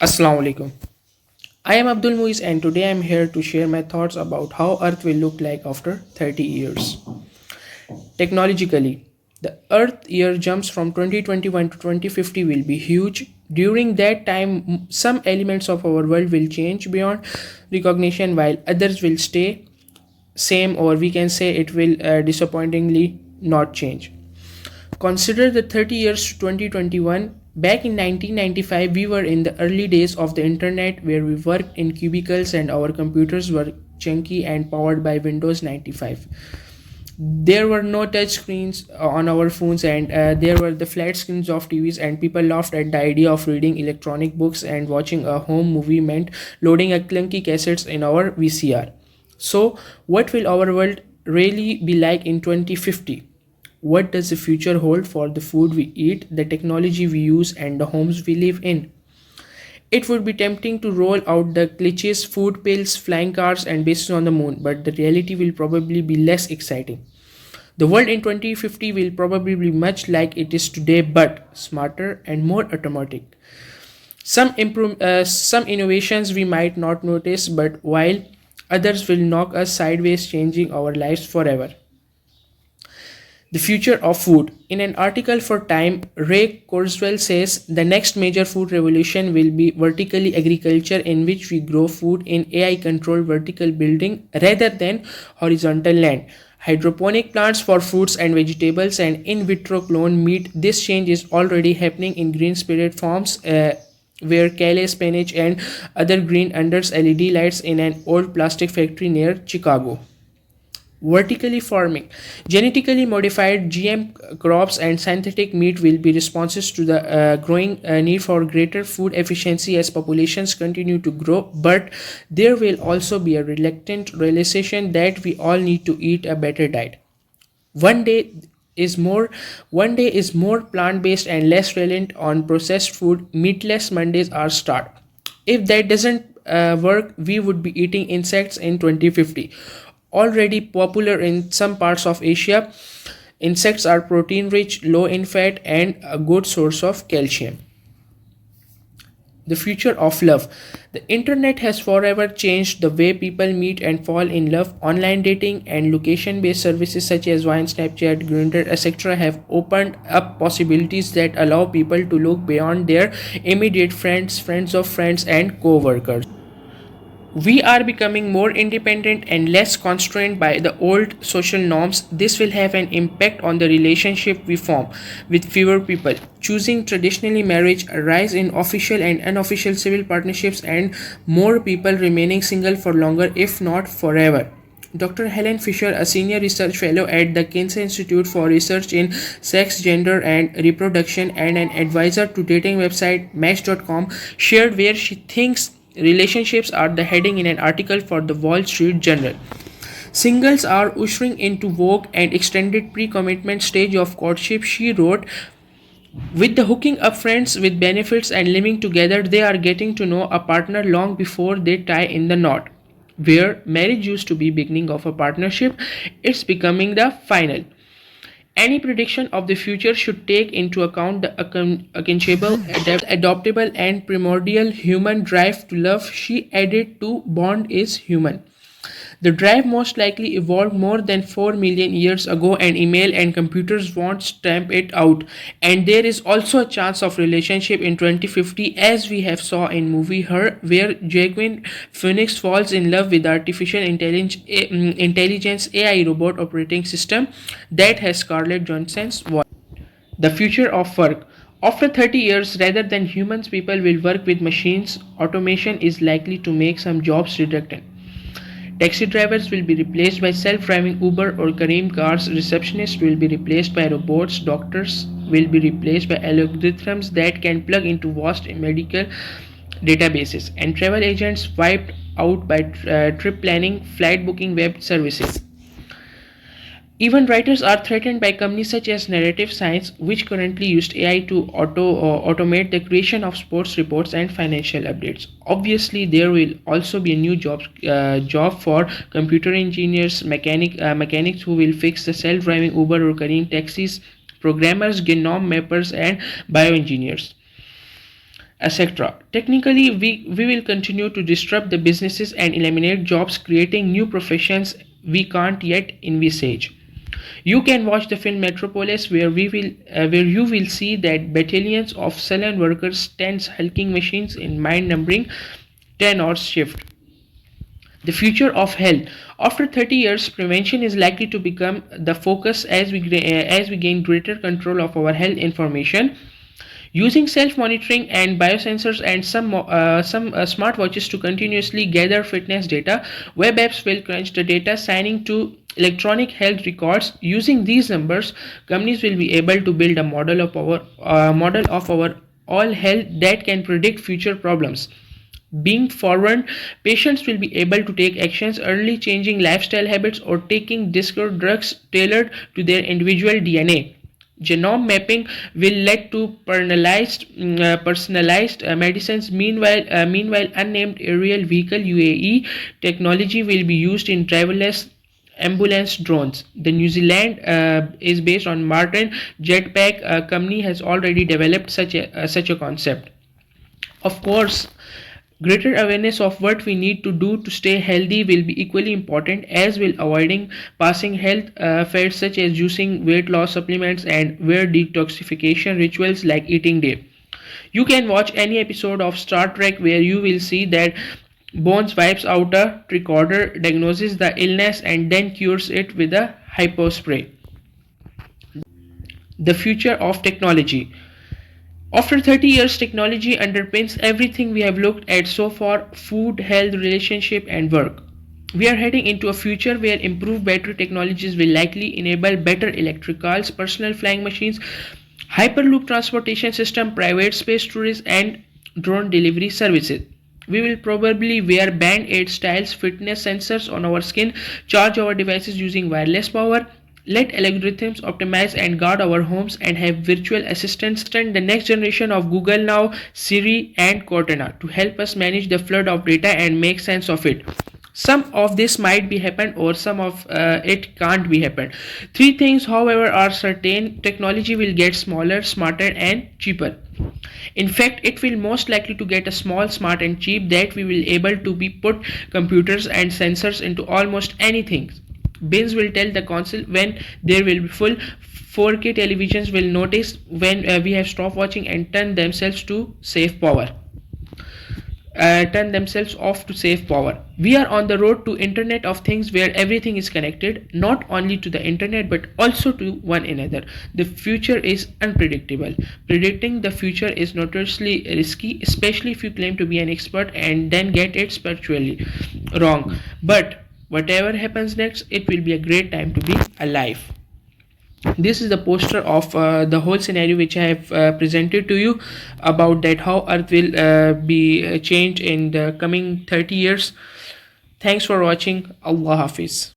Assalamu alaikum. I am Abdul Muiz and today I am here to share my thoughts about how Earth will look like after 30 years. Technologically, the Earth year jumps from 2021 to 2050 will be huge. During that time, some elements of our world will change beyond recognition while others will stay same, or we can say it will disappointingly not change. Consider the 30 years to 2021. Back in 1995, we were in the early days of the internet where we worked in cubicles and our computers were chunky and powered by Windows 95. There were no touch screens on our phones, and there were the flat screens of TVs, and people laughed at the idea of reading electronic books, and watching a home movie meant loading a clunky cassettes in our VCR. So, what will our world really be like in 2050? What does the future hold for the food we eat, the technology we use, and the homes we live in? It would be tempting to roll out the cliches, food pills, flying cars, and bases on the moon, but the reality will probably be less exciting. The world in 2050 will probably be much like it is today, but smarter and more automatic. Some innovations we might not notice, but while others will knock us sideways, changing our lives forever. The future of food. In an article for Time, Ray Kurzweil says the next major food revolution will be vertically agriculture, in which we grow food in AI controlled vertical building rather than horizontal land. Hydroponic plants for fruits and vegetables and in vitro clone meat. This change is already happening in green spirit farms. Where kale, spinach, and other green under LED lights in an old plastic factory near Chicago. Vertically farming. Genetically modified GM crops and synthetic meat will be responses to the growing need for greater food efficiency as populations continue to grow, but there will also be a reluctant realization that we all need to eat a better diet. One day is more One day is more plant-based and less reliant on processed food. Meatless Mondays are start. If that doesn't work, we would be eating insects in 2050. Already popular in some parts of Asia, insects are protein rich, low in fat, and a good source of calcium. The future of love. The internet has forever changed the way people meet and fall in love. Online dating and location based services such as Vine, Snapchat, Grindr, etc., have opened up possibilities that allow people to look beyond their immediate friends, friends of friends, and co workers. We are becoming more independent and less constrained by the old social norms. This will have an impact on the relationship we form with fewer people. Choosing traditionally marriage, a rise in official and unofficial civil partnerships, and more people remaining single for longer, if not forever. Dr. Helen Fisher, a senior research fellow at the Kinsey Institute for Research in Sex, Gender, and Reproduction, and an advisor to dating website Match.com, shared where she thinks relationships are the heading in an article for the Wall Street Journal. Singles are ushering into vogue and extended pre-commitment stage of courtship, she wrote. With the hooking up friends with benefits and living together, they are getting to know a partner long before they tie in the knot. Where marriage used to be beginning of a partnership, it's becoming the final. Any prediction of the future should take into account the unchangeable, adaptable, and primordial human drive to love. She added to bond is human. The drive most likely evolved more than 4 million years ago, and email and computers won't stamp it out. And there is also a chance of relationship in 2050, as we have saw in movie Her, where Joaquin Phoenix falls in love with artificial intelligence AI robot operating system that has Scarlett Johansson's voice. The future of work. After 30 years, rather than humans, people will work with machines. Automation is likely to make some jobs redundant. Taxi drivers will be replaced by self-driving Uber or Kareem cars. Receptionists will be replaced by robots. Doctors will be replaced by algorithms that can plug into vast medical databases. And travel agents wiped out by trip planning, flight booking, web services. Even writers are threatened by companies such as Narrative Science, which currently use AI to automate the creation of sports reports and financial updates. Obviously, there will also be a new job for computer engineers, mechanics who will fix the self-driving Uber or Kareem taxis, programmers, genome mappers, and bioengineers. etc. Technically, we will continue to disrupt the businesses and eliminate jobs, creating new professions we can't yet envisage. You can watch the film Metropolis, where you will see that battalions of salon workers stands hulking machines in mind-numbing 10-hour shift. The future of health. After 30 years, prevention is likely to become the focus as we gain greater control of our health information. Using self-monitoring and biosensors and some smartwatches to continuously gather fitness data, web apps will crunch the data, signing to electronic health records. Using these numbers, companies will be able to build a model of our all health that can predict future problems. Being forewarned, patients will be able to take actions early, changing lifestyle habits or taking discrete drugs tailored to their individual DNA. Genome mapping will lead to personalized medicines. Meanwhile, unnamed aerial vehicle (UAE) technology will be used in driverless ambulance drones. The New Zealand is based on Martin Jetpack company has already developed such a concept. Of course, greater awareness of what we need to do to stay healthy will be equally important, as will avoiding passing health fads such as using weight loss supplements and weird detoxification rituals like eating day. You can watch any episode of Star Trek where you will see that Bones wipes out a tricorder, diagnoses the illness, and then cures it with a hypospray. The future of technology. After 30 years, technology underpins everything we have looked at so far: food, health, relationship, and work. We are heading into a future where improved battery technologies will likely enable better electric cars, personal flying machines, hyperloop transportation system, private space tourism, and drone delivery services. We will probably wear band aid styles, fitness sensors on our skin, charge our devices using wireless power, let algorithms optimize and guard our homes, and have virtual assistants, the next generation of Google Now, Siri, and Cortana to help us manage the flood of data and make sense of it. Some of this might be happened, or some of it can't be happened. Three things, however, are certain: technology will get smaller, smarter, and cheaper. In fact, it will most likely to get a small, smart, and cheap that we will able to be put computers and sensors into almost anything. Bins will tell the console when there will be full. 4K televisions will notice when we have stopped watching and turn themselves off to save power. We are on the road to Internet of Things, where everything is connected, not only to the internet but also to one another. The future is unpredictable. Predicting the future is notoriously risky, especially if you claim to be an expert and then get it spiritually wrong. But whatever happens next, it will be a great time to be alive. This is the poster of the whole scenario which I have presented to you about that how Earth will be changed in the coming 30 years. Thanks for watching. Allah Hafiz.